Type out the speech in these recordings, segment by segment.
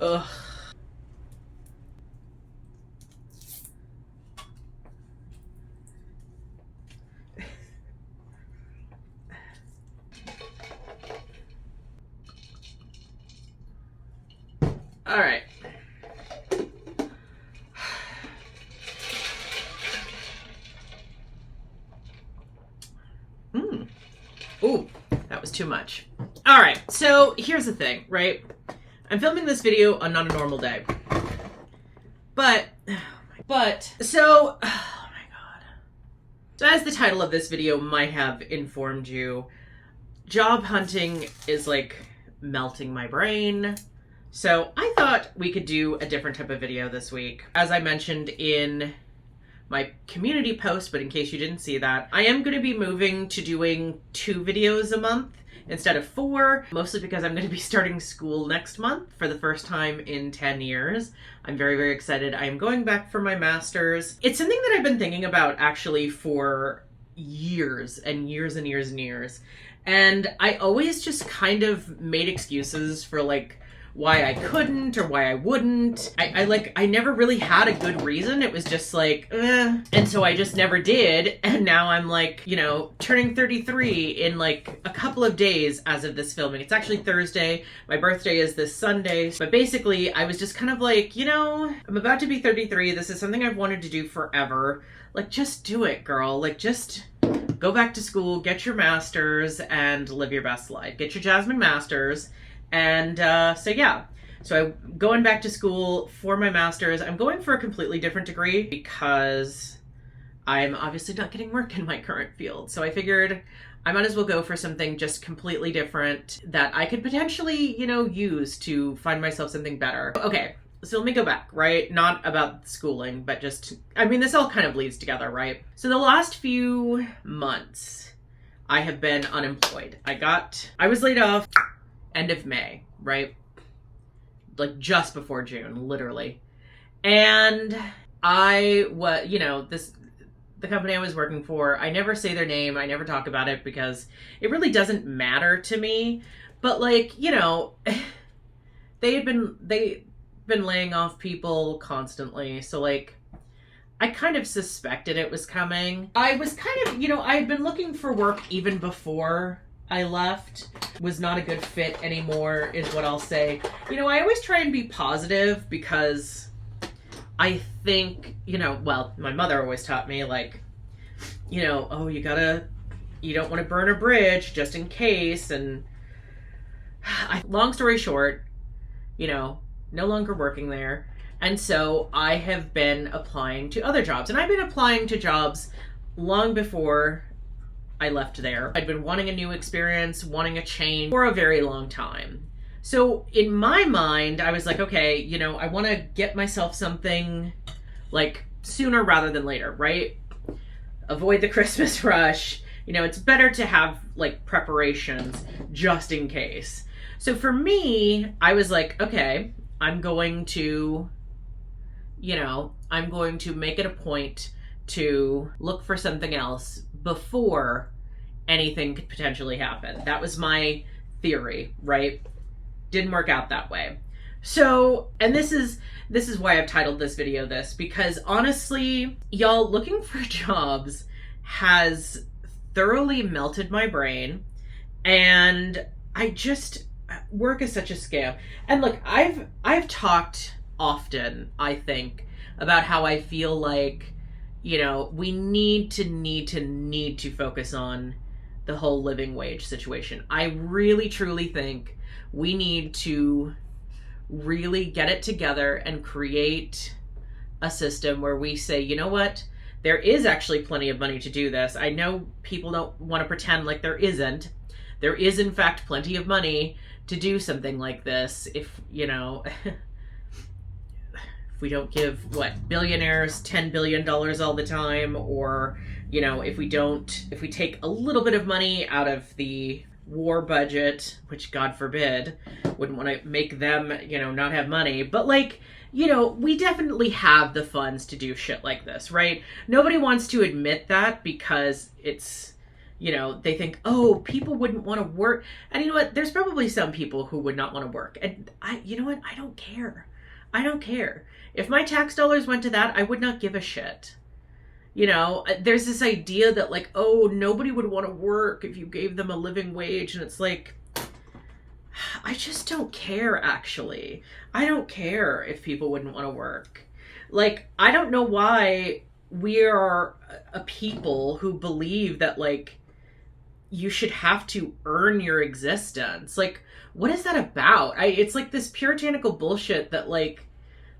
Ugh. All right. Ooh, that was too much. All right, so here's the thing, right? I'm filming this video on not a normal day. Oh my God. So as the title of this video might have informed you, job hunting is like melting my brain. So I thought we could do a different type of video this week. As I mentioned in my community post, but in case you didn't see that, I am going to be moving to doing 2 videos a month instead of 4, mostly because I'm going to be starting school next month for the first time in 10 years. I'm very, very excited. I am going back for my master's. It's something that I've been thinking about actually for years and years and years and years. And I always just kind of made excuses for like why I couldn't or why I wouldn't. I never really had a good reason. It was just like, And so I just never did. And now I'm like, you know, turning 33 in like a couple of days as of this filming. It's actually Thursday. My birthday is this Sunday. But basically, I was just kind of like, you know, I'm about to be 33. This is something I've wanted to do forever. Like, just do it, girl. Like, just go back to school, get your master's, and live your best life. Get your Jasmine Masters. And so I'm going back to school for my master's. I'm going for a completely different degree because I'm obviously not getting work in my current field. So I figured I might as well go for something just completely different that I could potentially, you know, use to find myself something better. Okay, so let me go back, right? Not about schooling, but just, I mean, this all kind of leads together, right? So the last few months, I have been unemployed. I was laid off end of May, right? Like just before June, literally. And I was, you know, the company I was working for, I never say their name, I never talk about it because it really doesn't matter to me. But like, you know, they've been laying off people constantly. So like, I kind of suspected it was coming. I was kind of, you know, I had been looking for work even before I left. Was not a good fit anymore is what I'll say. You know, I always try and be positive because I think, you know, well, my mother always taught me like, you know, oh, you don't want to burn a bridge just in case. And long story short, you know, no longer working there. And so I have been applying to other jobs, and I've been applying to jobs long before I left there. I'd been wanting a new experience, wanting a change for a very long time. So in my mind, I was like, okay, you know, I want to get myself something like sooner rather than later, right? Avoid the Christmas rush. You know, it's better to have like preparations just in case. So for me, I was like, okay, I'm going to make it a point to look for something else before anything could potentially happen. That was my theory, right? Didn't work out that way. So, and this is why I've titled this video this, because honestly, y'all, looking for jobs has thoroughly melted my brain, and work is such a scam. And look, I've talked often, I think, about how I feel like, you know, we need to focus on the whole living wage situation. I really, truly think we need to really get it together and create a system where we say, you know what, there is actually plenty of money to do this. I know people don't want to pretend like there isn't. There is, in fact, plenty of money to do something like this if, you know, we don't give billionaires $10 billion all the time, or, you know, if we take a little bit of money out of the war budget, which God forbid, wouldn't want to make them, you know, not have money, but like, you know, we definitely have the funds to do shit like this, right? Nobody wants to admit that because it's, they think, oh, people wouldn't want to work. And you know what? There's probably some people who would not want to work. And you know what? I don't care. I don't care. If my tax dollars went to that, I would not give a shit. There's this idea that like, oh, nobody would want to work if you gave them a living wage. And it's like, I just don't care, actually. I don't care if people wouldn't want to work. Like, I don't know why we are a people who believe that, like, you should have to earn your existence. Like, what is that about? It's like this puritanical bullshit that, like,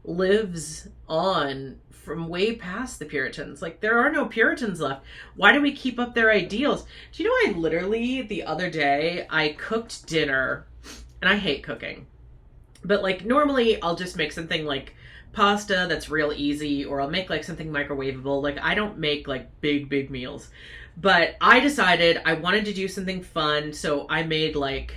lives on from way past the Puritans. Like, there are no Puritans left. Why do we keep up their ideals? Do you know, I literally, the other day, I cooked dinner, and I hate cooking. But, like, normally I'll just make something like pasta that's real easy, or I'll make like something microwavable. Like, I don't make like big meals. But I decided I wanted to do something fun, so I made like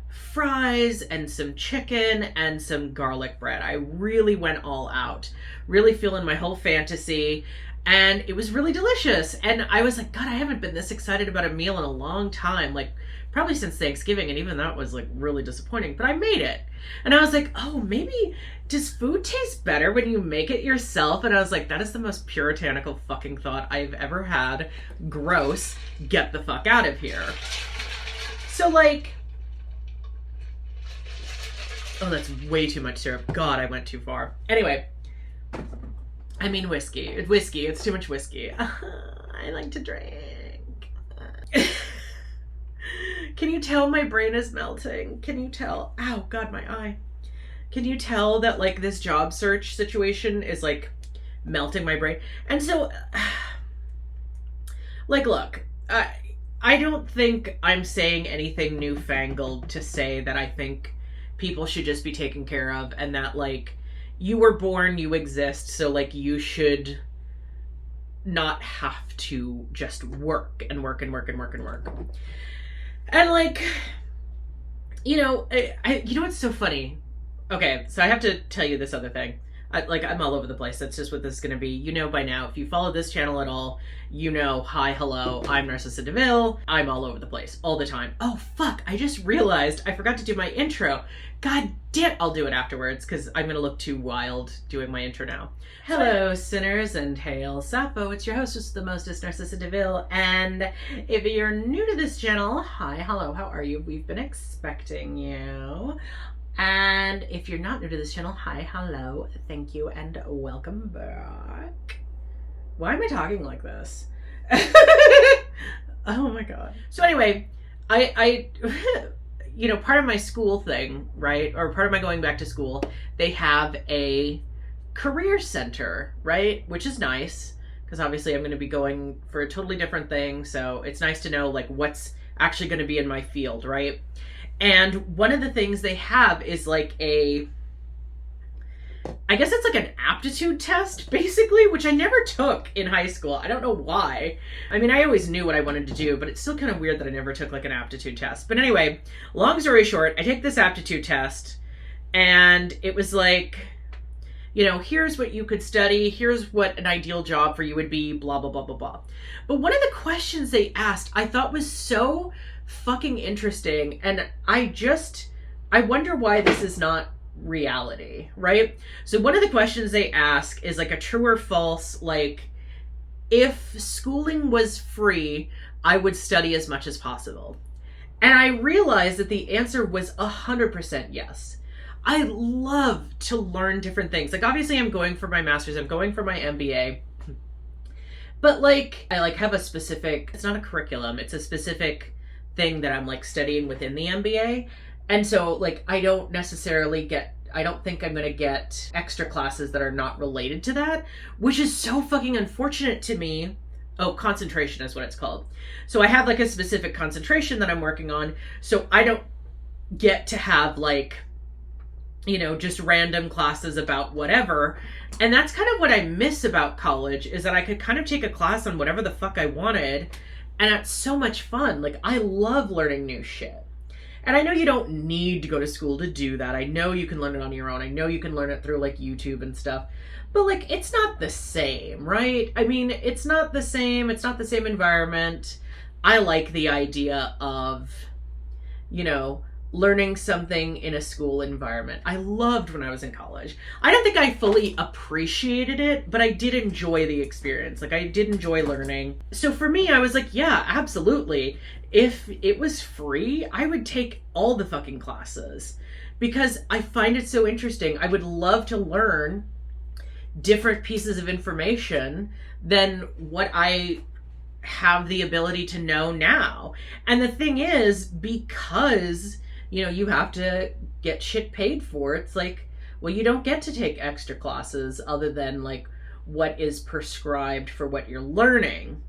fries and some chicken and some garlic bread. I really went all out, really feeling my whole fantasy, and it was really delicious. And I was like, God, I haven't been this excited about a meal in a long time, like probably since Thanksgiving, and even that was like really disappointing, but I made it. And I was like, oh, maybe does food taste better when you make it yourself? And I was like, that is the most puritanical fucking thought I've ever had. Gross. Get the fuck out of here. So like, oh, that's way too much syrup. God, I went too far. Anyway, I mean whiskey. It's too much whiskey. I like to drink. Can you tell my brain is melting? Can you tell? Ow, God, my eye. Can you tell that like this job search situation is like melting my brain? And so, like, look, I don't think I'm saying anything newfangled to say that I think people should just be taken care of, and that like you were born, you exist, so like you should not have to just work and work and work and work and work. And like, you know what's so funny? Okay, so I have to tell you this other thing. I'm all over the place. That's just what this is going to be. You know by now, if you follow this channel at all, you know, hi, hello, I'm Narcissa DeVille. I'm all over the place all the time. Oh, fuck, I just realized I forgot to do my intro. God damn, I'll do it afterwards because I'm going to look too wild doing my intro now. Hello, sinners, and hail Sappho. It's your hostess, the mostest, Narcissa DeVille. And if you're new to this channel, hi, hello, how are you? We've been expecting you. And if you're not new to this channel, hi, hello, thank you, and welcome back. Why am I talking like this? Oh my God. So anyway, I you know, part of my school thing, right, or part of my going back to school, they have a career center, right, which is nice, because obviously I'm going to be going for a totally different thing, so it's nice to know, like, what's actually going to be in my field, right? And one of the things they have is like I guess it's like an aptitude test, basically, which I never took in high school. I don't know why. I mean, I always knew what I wanted to do, but it's still kind of weird that I never took like an aptitude test. But anyway, long story short, I take this aptitude test, and it was like, you know, here's what you could study, here's what an ideal job for you would be, blah, blah, blah, blah, blah. But one of the questions they asked I thought was so fucking interesting, and I wonder why this is not reality, right? So one of the questions they ask is like a true or false, like, if schooling was free, I would study as much as possible. And I realized that the answer was 100% yes. I love to learn different things. Like, obviously I'm going for my master's, I'm going for my MBA, but like, I like have a specific, it's not a curriculum, it's a specific thing that I'm like studying within the MBA. And so like, I don't think I'm going to get extra classes that are not related to that, which is so fucking unfortunate to me. Oh, concentration is what it's called. So I have like a specific concentration that I'm working on. So I don't get to have like, you know, just random classes about whatever. And that's kind of what I miss about college, is that I could kind of take a class on whatever the fuck I wanted. And it's so much fun. Like, I love learning new shit. And I know you don't need to go to school to do that. I know you can learn it on your own. I know you can learn it through like YouTube and stuff. But like, it's not the same, right? I mean, it's not the same. It's not the same environment. I like the idea of, learning something in a school environment. I loved when I was in college. I don't think I fully appreciated it, but I did enjoy the experience. Like, I did enjoy learning. So for me, I was like, yeah, absolutely. If it was free, I would take all the fucking classes because I find it so interesting. I would love to learn different pieces of information than what I have the ability to know now. And the thing is, because you have to get shit paid for, it's like, well, you don't get to take extra classes other than like what is prescribed for what you're learning.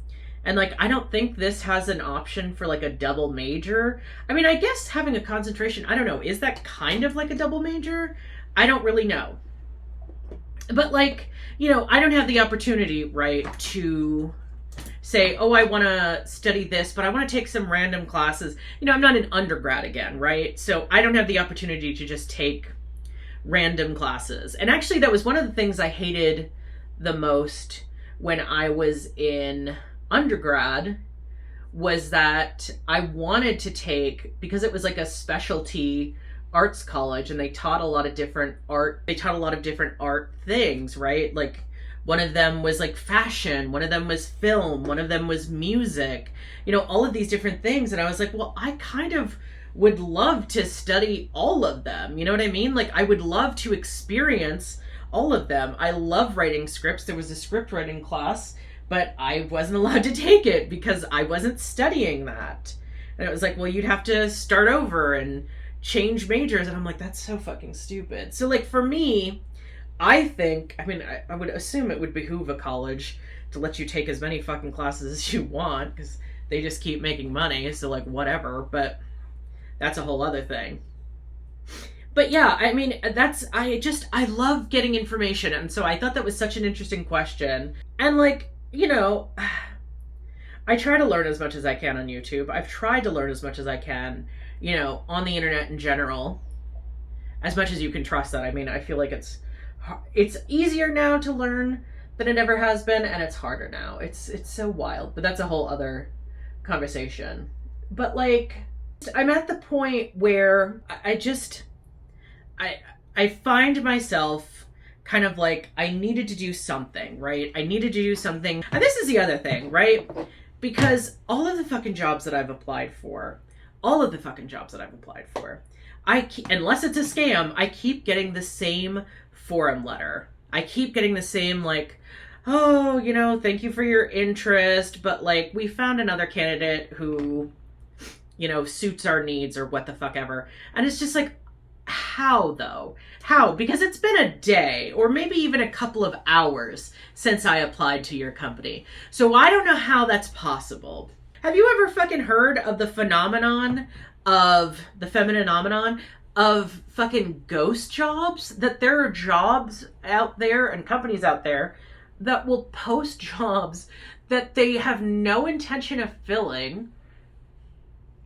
And like, I don't think this has an option for like a double major. I mean, I guess having a concentration, I don't know, is that kind of like a double major? I don't really know. But like, I don't have the opportunity, right, to say, oh, I want to study this, but I want to take some random classes. I'm not an undergrad again, right? So I don't have the opportunity to just take random classes. And actually, that was one of the things I hated the most when I was in undergrad, was that I wanted to take, because it was like a specialty arts college and they taught a lot of different art things, right? Like, one of them was like fashion, one of them was film, one of them was music, all of these different things. And I was like, well, I kind of would love to study all of them. You know what I mean? Like, I would love to experience all of them. I love writing scripts. There was a script writing class, but I wasn't allowed to take it because I wasn't studying that. And it was like, well, you'd have to start over and change majors. And I'm like, that's so fucking stupid. So like, for me, I think, I would assume it would behoove a college to let you take as many fucking classes as you want, because they just keep making money, so like, whatever, but that's a whole other thing. But yeah, I love getting information, and so I thought that was such an interesting question. And like, I try to learn as much as I can on YouTube. I've tried to learn as much as I can, on the internet in general, as much as you can trust that. I feel like it's easier now to learn than it ever has been, and it's harder now. It's so wild, but that's a whole other conversation. But like, I'm at the point where I find myself kind of like, I needed to do something, right? I needed to do something. And this is the other thing, right? Because all of the fucking jobs that I've applied for, unless it's a scam, I keep getting the same forum letter. I keep getting the same like, oh, thank you for your interest, but like, we found another candidate who, suits our needs, or what the fuck ever. And it's just like, how though? How? Because it's been a day or maybe even a couple of hours since I applied to your company. So I don't know how that's possible. Have you ever fucking heard of the femininomenon of fucking ghost jobs? That there are jobs out there and companies out there that will post jobs that they have no intention of filling,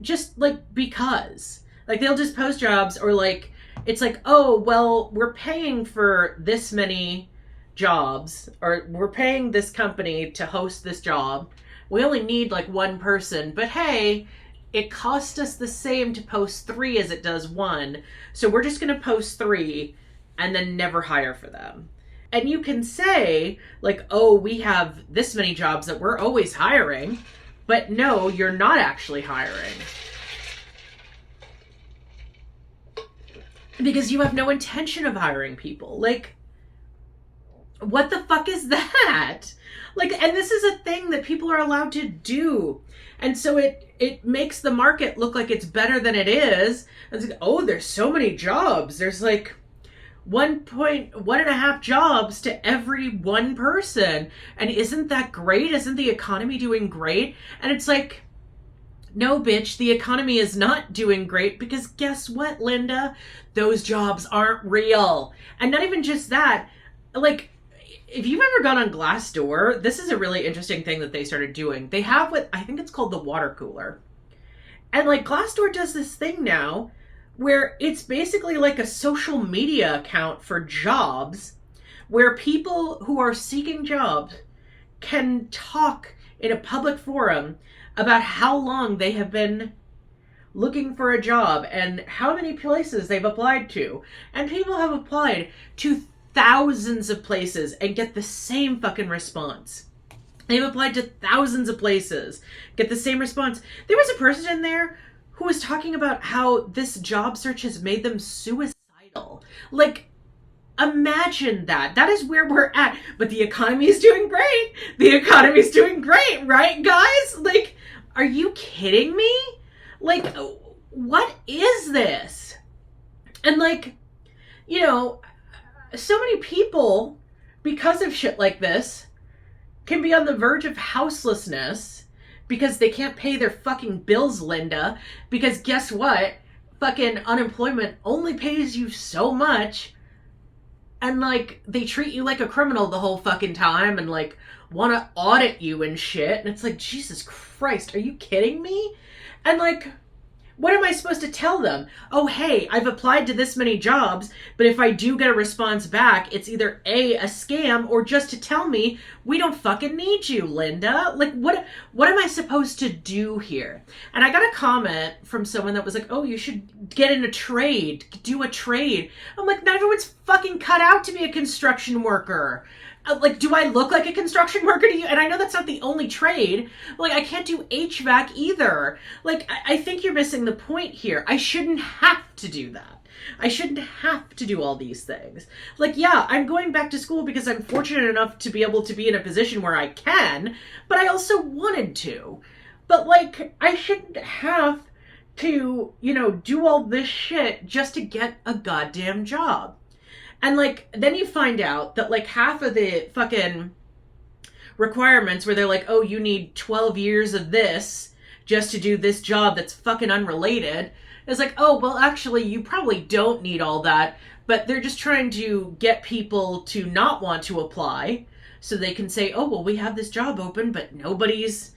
just like because. Like, they'll just post jobs, or like, it's like, oh, well, we're paying for this many jobs, or we're paying this company to host this job. We only need like one person, but hey, it costs us the same to post 3 as it does 1. So we're just going to post 3 and then never hire for them. And you can say like, oh, we have this many jobs that we're always hiring, but no, you're not actually hiring. Because you have no intention of hiring people. Like, what the fuck is that? Like, and this is a thing that people are allowed to do. And so it makes the market look like it's better than it is. It's like, oh, there's so many jobs. There's like 1.5 jobs to every one person. And isn't that great? Isn't the economy doing great? And it's like, no, bitch, the economy is not doing great, because guess what, Linda? Those jobs aren't real. And not even just that, like, if you've ever gone on Glassdoor, this is a really interesting thing that they started doing. They have what I think it's called the water cooler. And like, Glassdoor does this thing now where it's basically like a social media account for jobs, where people who are seeking jobs can talk in a public forum about how long they have been looking for a job and how many places they've applied to. And people have applied to thousands of places and get the same fucking response. They've applied to thousands of places, get the same response. There was a person in there who was talking about how this job search has made them suicidal. Like, imagine that. That is where we're at. But the economy is doing great. The economy is doing great, right, guys? Like, are you kidding me? Like, what is this? And like, you know, so many people, because of shit like this, can be on the verge of houselessness because they can't pay their fucking bills, Linda. Because guess what? Fucking unemployment only pays you so much. And like, they treat you like a criminal the whole fucking time and like want to audit you and shit. And it's like, Jesus Christ, are you kidding me? And like, what am I supposed to tell them? Oh, hey, I've applied to this many jobs, but if I do get a response back, it's either a scam or just to tell me we don't fucking need you, Linda. Like, what am I supposed to do here? And I got a comment from someone that was like, oh, you should get in a trade, do a trade. I'm like, not everyone's fucking cut out to be a construction worker. Like, do I look like a construction worker to you? And I know that's not the only trade. Like, I can't do HVAC either. Like, I think you're missing the point here. I shouldn't have to do that. I shouldn't have to do all these things. Like, yeah, I'm going back to school because I'm fortunate enough to be able to be in a position where I can, but I also wanted to. But, like, I shouldn't have to, you know, do all this shit just to get a goddamn job. And like, then you find out that like half of the fucking requirements where they're like, oh, you need 12 years of this just to do this job that's fucking unrelated. It's like, oh, well, actually, you probably don't need all that, but they're just trying to get people to not want to apply so they can say, oh, well, we have this job open, but nobody's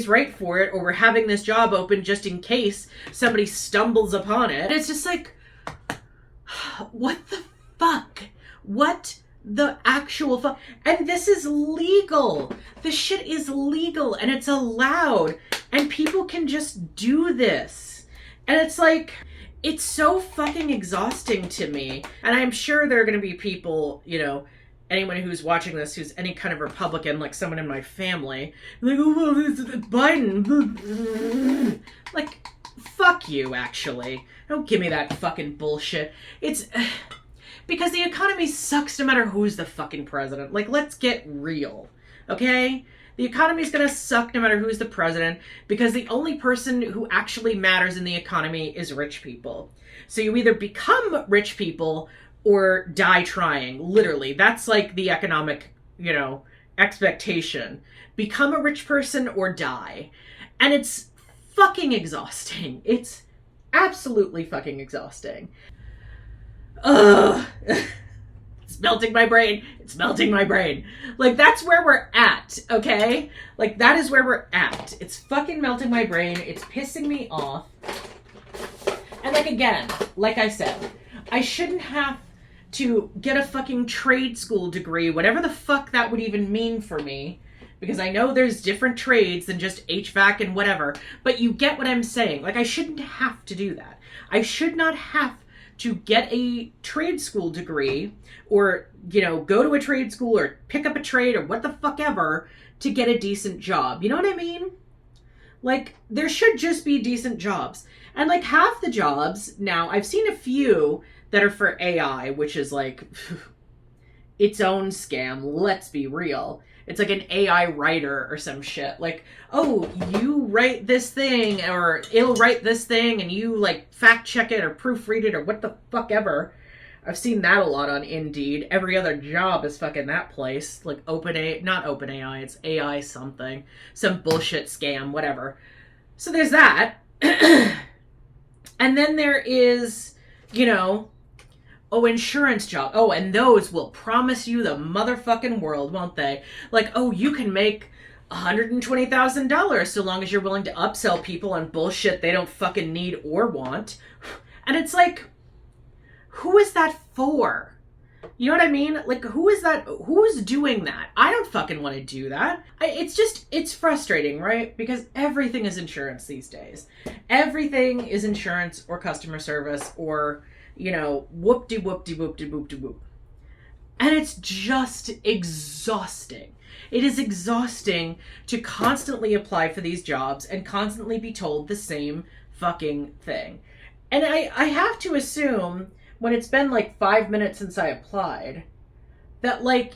right for it, or we're having this job open just in case somebody stumbles upon it. And it's just like, what the fuck? What the actual fuck? And this is legal. This shit is legal and it's allowed and people can just do this. And it's like, it's so fucking exhausting to me. And I'm sure there are going to be people, you know, anyone who's watching this who's any kind of Republican, like someone in my family, like, oh, well, this is Biden. Like, fuck you, actually. Don't give me that fucking bullshit. It's because the economy sucks no matter who's the fucking president. Like, let's get real, okay? The economy's gonna suck no matter who's the president because the only person who actually matters in the economy is rich people. So you either become rich people or die trying. Literally, that's like the economic, you know, expectation. Become a rich person or die. And it's fucking exhausting. It's absolutely fucking exhausting. Ugh. It's melting my brain. It's melting my brain. Like, that's where we're at, okay? Like, that is where we're at. It's fucking melting my brain. It's pissing me off. And, like, again, like I said, I shouldn't have to get a fucking trade school degree, whatever the fuck that would even mean for me. Because I know there's different trades than just HVAC and whatever. But you get what I'm saying. Like, I shouldn't have to do that. I should not have to get a trade school degree or, you know, go to a trade school or pick up a trade or what the fuck ever to get a decent job. You know what I mean? Like, there should just be decent jobs. And like half the jobs now, I've seen a few that are for AI, which is like its own scam. Let's be real. It's like an AI writer or some shit. Like, oh, you write this thing or it'll write this thing and you like fact check it or proofread it or what the fuck ever. I've seen that a lot on Indeed. Every other job is fucking that place. Like not OpenAI, it's AI something. Some bullshit scam, whatever. So there's that. And then there is, you know, insurance job. Oh, and those will promise you the motherfucking world, won't they? Like, oh, you can make $120,000 so long as you're willing to upsell people on bullshit they don't fucking need or want. And it's like, who is that for? You know what I mean? Like, who is that? Who's doing that? I don't fucking want to do that. It's frustrating, right? Because everything is insurance these days. Everything is insurance or customer service or, whoop-de-whoop-de-whoop-de-whoop-de-whoop. And it's just exhausting. It is exhausting to constantly apply for these jobs and constantly be told the same fucking thing. And I have to assume, when it's been like 5 minutes since I applied, that like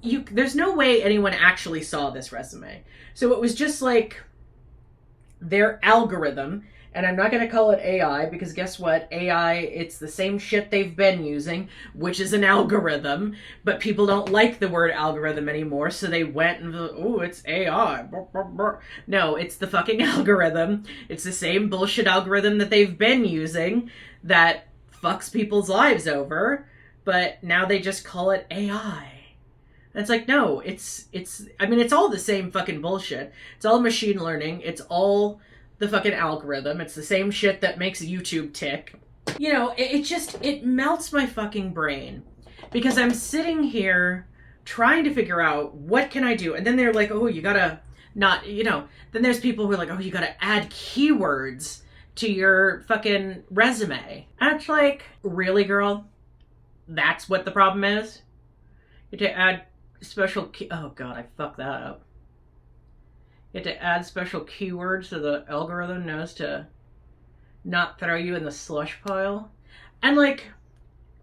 there's no way anyone actually saw this resume. So it was just like their algorithm, and I'm not going to call it AI because guess what? AI, it's the same shit they've been using, which is an algorithm, but people don't like the word algorithm anymore, so they went and, oh, it's AI. No, it's the fucking algorithm. It's the same bullshit algorithm that they've been using that fucks people's lives over, but now they just call it AI. And it's like, no, it's all the same fucking bullshit. It's all machine learning. It's all the fucking algorithm. It's the same shit that makes YouTube tick. It melts my fucking brain because I'm sitting here trying to figure out what can I do. And then they're like, oh, you gotta then there's people who are like, oh, you gotta add keywords to your fucking resume. And it's like, really, girl? That's what the problem is? You have to add special oh god, I fucked that up. You have to add special keywords so the algorithm knows to not throw you in the slush pile. And like,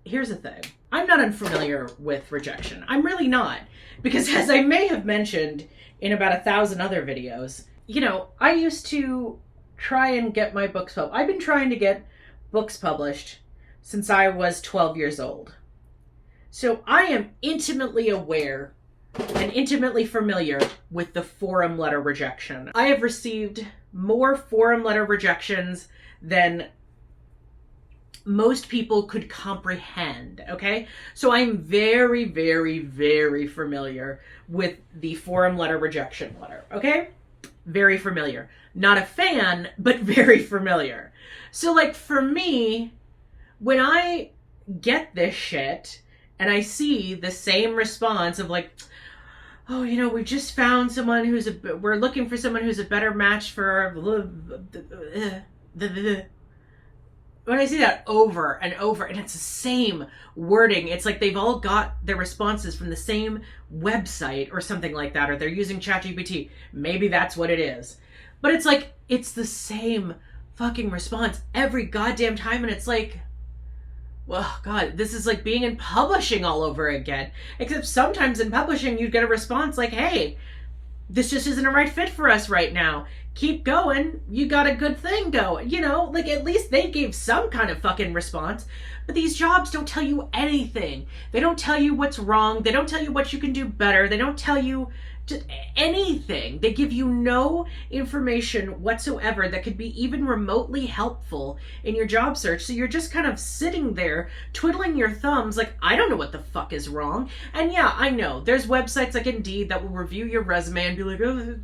here's the thing. I'm not unfamiliar with rejection. I'm really not. Because as I may have mentioned in about 1,000 other videos, I used to try and get my books published. I've been trying to get books published since I was 12 years old. So I am intimately aware and intimately familiar with the forum letter rejection. I have received more forum letter rejections than most people could comprehend, okay? So I'm very, very, very familiar with the forum letter rejection letter, okay? Very familiar. Not a fan, but very familiar. So like for me, when I get this shit and I see the same response of like, oh, we just found someone we're looking for someone who's a better match for, when I see that over and over, and it's the same wording, it's like they've all got their responses from the same website or something like that, or they're using ChatGPT. Maybe that's what it is. But it's like, it's the same fucking response every goddamn time, and it's like, well, God, this is like being in publishing all over again. Except sometimes in publishing, you get a response like, hey, this just isn't a right fit for us right now. Keep going. You got a good thing going. Like at least they gave some kind of fucking response. But these jobs don't tell you anything. They don't tell you what's wrong. They don't tell you what you can do better. They don't tell you just anything. They give you no information whatsoever that could be even remotely helpful in your job search. So you're just kind of sitting there twiddling your thumbs like, I don't know what the fuck is wrong. And yeah, I know there's websites like Indeed that will review your resume and be like, oh,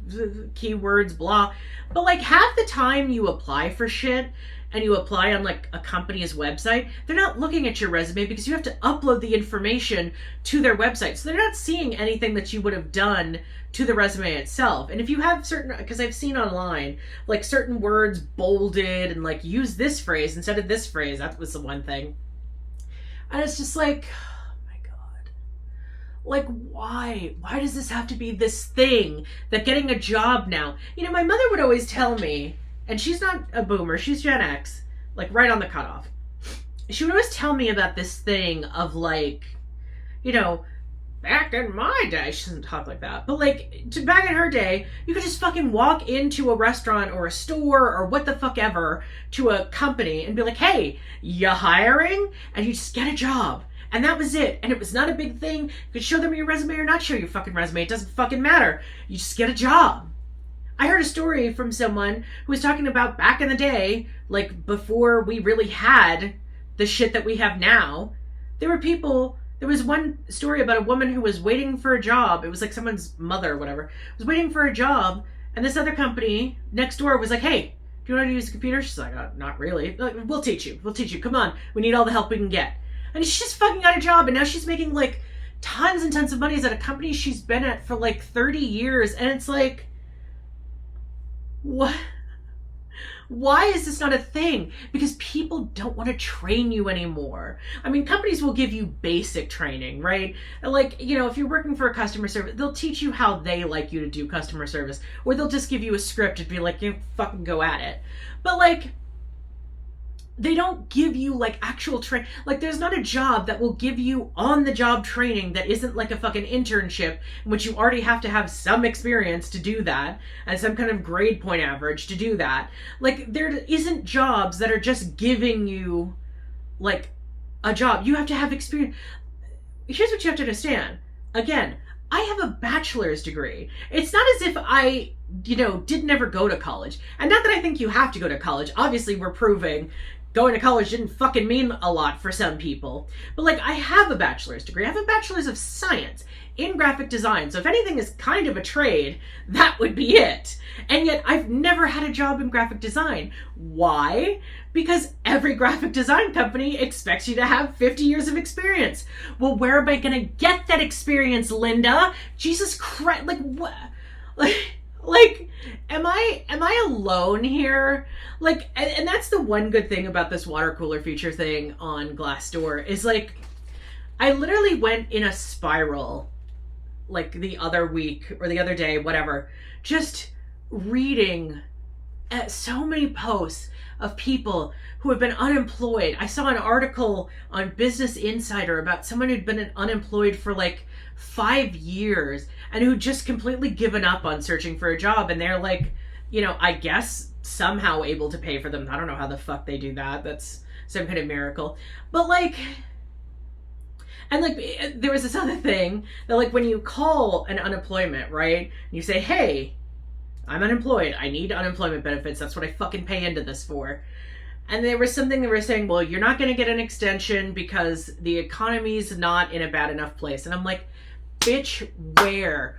keywords, blah. But like half the time you apply for shit and you apply on like a company's website, they're not looking at your resume because you have to upload the information to their website. So they're not seeing anything that you would have done to the resume itself. And if you have because I've seen online, like certain words bolded and like use this phrase instead of this phrase, that was the one thing. And it's just like, oh my God. Like, why? Why does this have to be this thing that getting a job now? My mother would always tell me, and she's not a boomer, she's Gen X, like right on the cutoff. She would always tell me about this thing of like, back in my day, she doesn't talk like that, but like back in her day, you could just fucking walk into a restaurant or a store or what the fuck ever to a company and be like, hey, you hiring? And you just get a job. And that was it. And it was not a big thing. You could show them your resume or not show your fucking resume. It doesn't fucking matter. You just get a job. I heard a story from someone who was talking about back in the day, like before we really had the shit that we have now. There was one story about a woman who was waiting for a job. It was like someone's mother or whatever. Was waiting for a job. And this other company next door was like, hey, do you know how to use a computer? She's like, not really. Like, we'll teach you. Come on. We need all the help we can get. And she just fucking got a job, and now she's making like tons and tons of money at a company she's been at for like 30 years. And it's like, what? Why is this not a thing? Because people don't want to train you anymore. I mean, companies will give you basic training, right? Like, you know, if you're working for a customer service, they'll teach you how they like you to do customer service, or they'll just give you a script and be like, you fucking go at it. But like, they don't give you like actual training. Like, there's not a job that will give you on the job training that isn't like a fucking internship in which you already have to have some experience to do that and some kind of grade point average to do that. Like, there isn't jobs that are just giving you like a job. You have to have experience. Here's what you have to understand. Again, I have a bachelor's degree. It's not as if I, you know, didn't ever go to college. And not that I think you have to go to college. Obviously, we're proving going to college didn't fucking mean a lot for some people. But like, I have a bachelor's degree. I have a bachelor's of science in graphic design. So if anything is kind of a trade, that would be it. And yet I've never had a job in graphic design. Why? Because every graphic design company expects you to have 50 years of experience. Well, where am I going to get that experience, Linda? Jesus Christ. Like, what? Like, am I alone here? Like, and that's the one good thing about this water cooler feature thing on Glassdoor is like, I literally went in a spiral like the other week or the other day, whatever, just reading so many posts of people who have been unemployed. I saw an article on Business Insider about someone who'd been unemployed for like 5 years and who'd just completely given up on searching for a job. And they're like, you know, I guess somehow able to pay for them. I don't know how the fuck they do that. That's some kind of miracle. But like, and like, there was this other thing that like when you call an unemployment, right? And you say, hey, I'm unemployed. I need unemployment benefits. That's what I fucking pay into this for. And there was something that were saying, well, you're not going to get an extension because the economy's not in a bad enough place. And I'm like, bitch, where?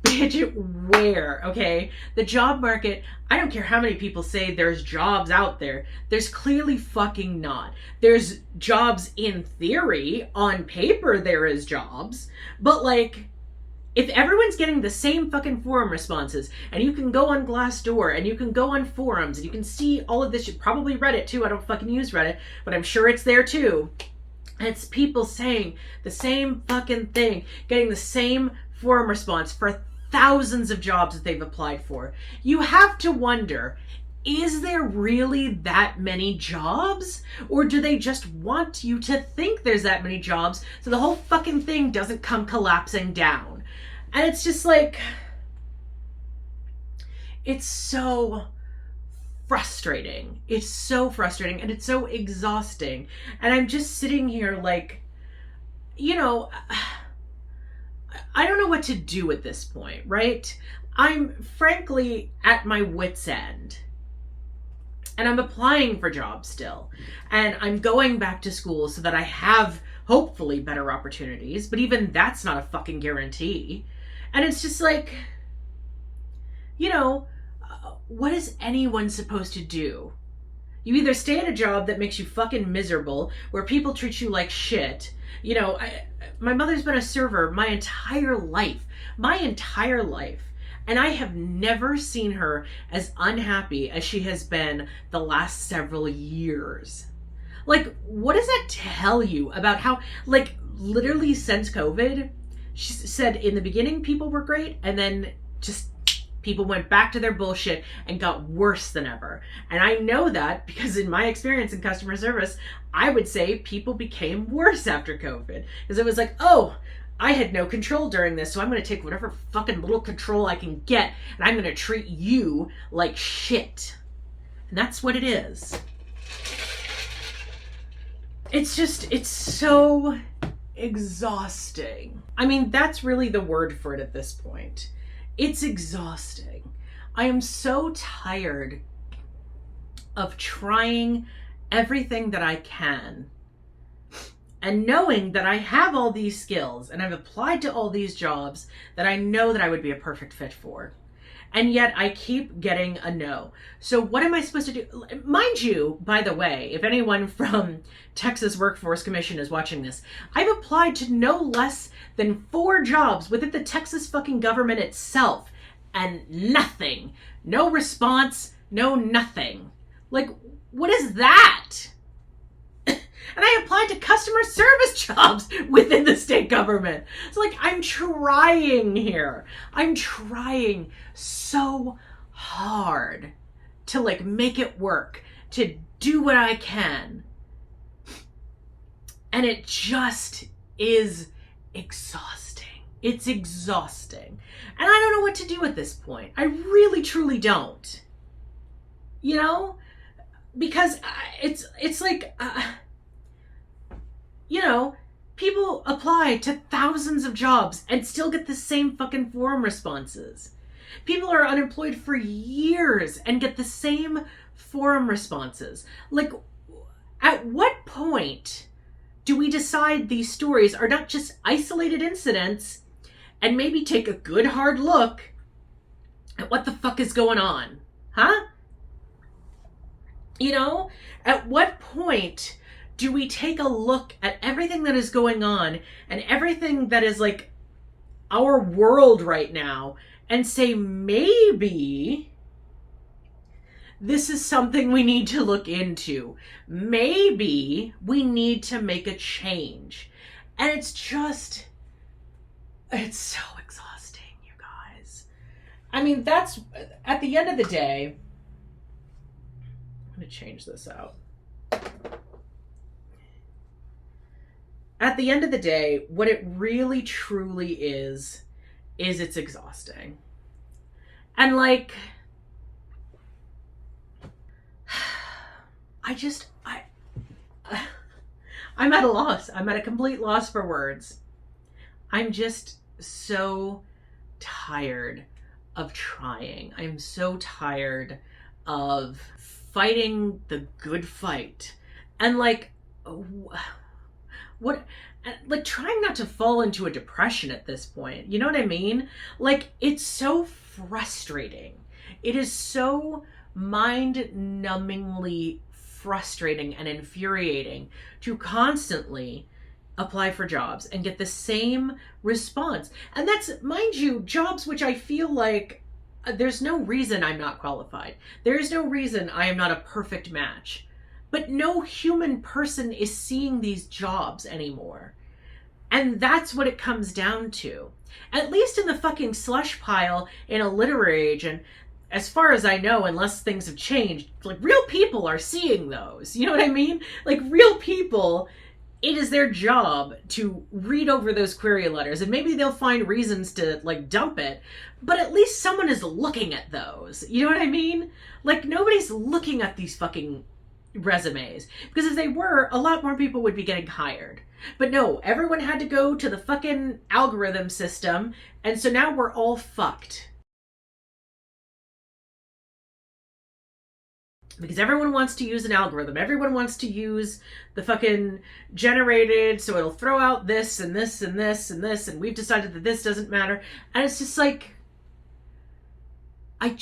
Bitch, where? Okay? The job market, I don't care how many people say there's jobs out there. There's clearly fucking not. There's jobs in theory. On paper, there is jobs. But like, if everyone's getting the same fucking forum responses, and you can go on Glassdoor, and you can go on forums, and you can see all of this, you probably read it too. I don't fucking use Reddit, but I'm sure it's there too. And it's people saying the same fucking thing, getting the same forum response for thousands of jobs that they've applied for. You have to wonder, is there really that many jobs? Or do they just want you to think there's that many jobs so the whole fucking thing doesn't come collapsing down? And it's just like, it's so frustrating. It's so frustrating and it's so exhausting. And I'm just sitting here like, you know, I don't know what to do at this point, right? I'm frankly at my wit's end. And I'm applying for jobs still. And I'm going back to school so that I have hopefully better opportunities. But even that's not a fucking guarantee. And it's just like, you know, what is anyone supposed to do? You either stay at a job that makes you fucking miserable, where people treat you like shit. You know, my mother's been a server my entire life. And I have never seen her as unhappy as she has been the last several years. Like, what does that tell you about how, like, literally since COVID, she said in the beginning people were great, and then just people went back to their bullshit and got worse than ever. And I know that because in my experience in customer service, I would say people became worse after COVID. Because it was like, oh, I had no control during this, so I'm going to take whatever fucking little control I can get, and I'm going to treat you like shit. And that's what it is. It's just, it's so exhausting. I mean, that's really the word for it at this point. It's exhausting. I am so tired of trying everything that I can and knowing that I have all these skills and I've applied to all these jobs that I know that I would be a perfect fit for. And yet I keep getting a no. So what am I supposed to do? Mind you, by the way, if anyone from Texas Workforce Commission is watching this, I've applied to no less than 4 jobs within the Texas fucking government itself. And nothing. No response. No nothing. Like, what is that? And I applied to customer service jobs within the state government. So like, I'm trying here. I'm trying so hard to like make it work, to do what I can. And it just is exhausting. It's exhausting. And I don't know what to do at this point. I really, truly don't. You know? Because it's like... you know, people apply to thousands of jobs and still get the same fucking forum responses. People are unemployed for years and get the same forum responses. Like, at what point do we decide these stories are not just isolated incidents and maybe take a good hard look at what the fuck is going on? Huh? You know, at what point do we take a look at everything that is going on and everything that is like our world right now and say, maybe this is something we need to look into. Maybe we need to make a change. And it's so exhausting, you guys. I mean, that's, at the end of the day, I'm going to change this out. At the end of the day, what it really truly is it's exhausting. And like, I'm at a loss. I'm at a complete loss for words. I'm just so tired of trying. I'm so tired of fighting the good fight. And like, what, like, trying not to fall into a depression at this point. You know what I mean? Like, it's so frustrating. It is so mind-numbingly frustrating and infuriating to constantly apply for jobs and get the same response. And that's, mind you, jobs which I feel like there's no reason I'm not qualified. There's no reason I am not a perfect match. But no human person is seeing these jobs anymore. And that's what it comes down to. At least in the fucking slush pile in a literary agent, as far as I know, unless things have changed, like, real people are seeing those. You know what I mean? Like, real people, it is their job to read over those query letters, and maybe they'll find reasons to, like, dump it, but at least someone is looking at those. You know what I mean? Like, nobody's looking at these fucking resumes, because if they were, a lot more people would be getting hired. But no, everyone had to go to the fucking algorithm system, and so now we're all fucked. Because everyone wants to use an algorithm. Everyone wants to use the fucking generated, so it'll throw out this and this and this and this, and we've decided that this doesn't matter. And it's just like, I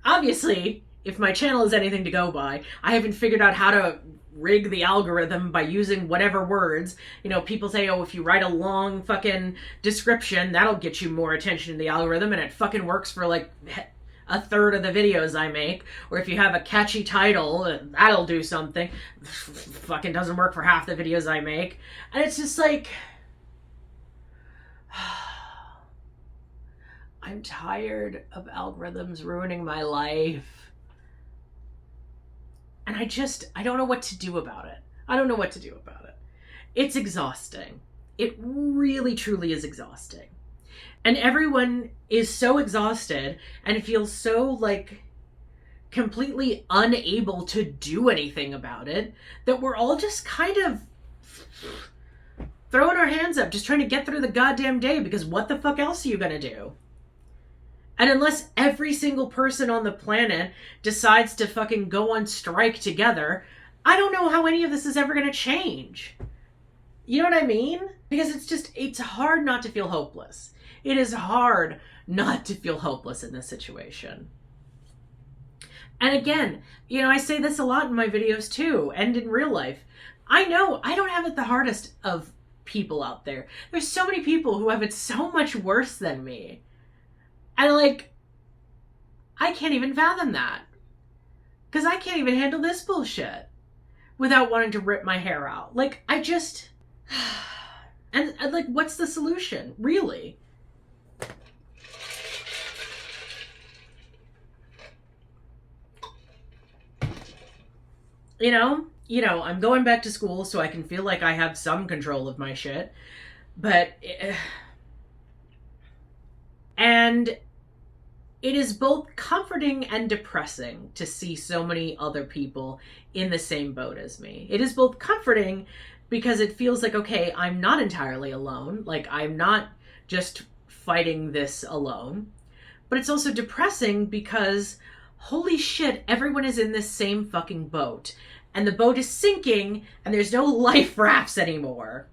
obviously, if my channel is anything to go by, I haven't figured out how to rig the algorithm by using whatever words. You know, people say, oh, if you write a long fucking description, that'll get you more attention in the algorithm, and it fucking works for like a third of the videos I make. Or if you have a catchy title, that'll do something. Fucking doesn't work for half the videos I make. And it's just like, I'm tired of algorithms ruining my life. And I don't know what to do about it. I don't know what to do about it. It's exhausting. It really, truly is exhausting. And everyone is so exhausted and feels so, like, completely unable to do anything about it that we're all just kind of throwing our hands up, just trying to get through the goddamn day, because what the fuck else are you gonna do? And unless every single person on the planet decides to fucking go on strike together, I don't know how any of this is ever gonna change. You know what I mean? Because it's hard not to feel hopeless. It is hard not to feel hopeless in this situation. And again, you know, I say this a lot in my videos too, and in real life. I know I don't have it the hardest of people out there. There's so many people who have it so much worse than me. And like, I can't even fathom that. Because I can't even handle this bullshit without wanting to rip my hair out. Like, I just... And like, what's the solution? Really? You know, I'm going back to school so I can feel like I have some control of my shit. But... And it is both comforting and depressing to see so many other people in the same boat as me. It is both comforting because it feels like, okay, I'm not entirely alone. Like, I'm not just fighting this alone. But it's also depressing because, holy shit, everyone is in this same fucking boat. And the boat is sinking, and there's no life rafts anymore.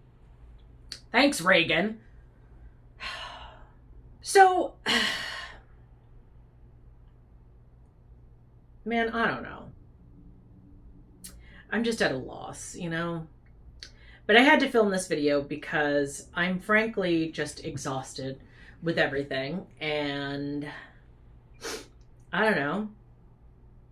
Thanks, Reagan. So... Man, I don't know. I'm just at a loss, you know? But I had to film this video because I'm frankly just exhausted with everything. And I don't know.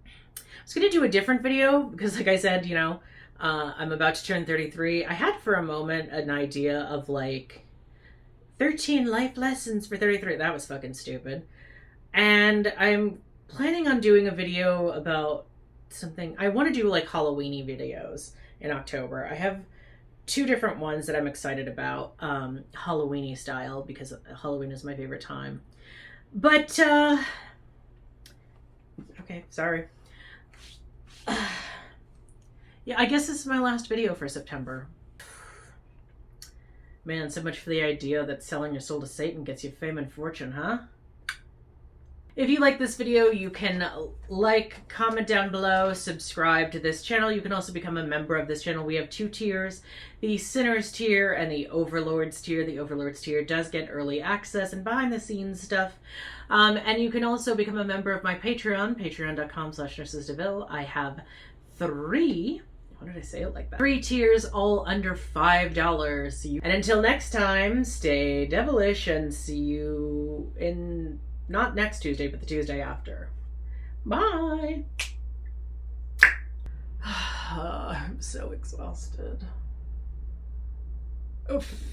I was going to do a different video because, like I said, you know, I'm about to turn 33. I had for a moment an idea of like 13 life lessons for 33. That was fucking stupid. And I'm planning on doing a video about something. I want to do like Halloweeny videos in October. I have 2 different ones that I'm excited about, Halloweeny style, because Halloween is my favorite time. But okay, sorry. Yeah, I guess this is my last video for September. Man, so much for the idea that selling your soul to Satan gets you fame and fortune, huh? If you like this video, you can like, comment down below, subscribe to this channel. You can also become a member of this channel. We have 2 tiers, the Sinners tier and the Overlords tier. The Overlords tier does get early access and behind the scenes stuff. And you can also become a member of my Patreon, patreon.com/NurseDeville. I have 3, what did I say it like that? 3 tiers, all under $5. And until next time, stay devilish and see you in... not next Tuesday, but the Tuesday after. Bye! I'm so exhausted. Oof.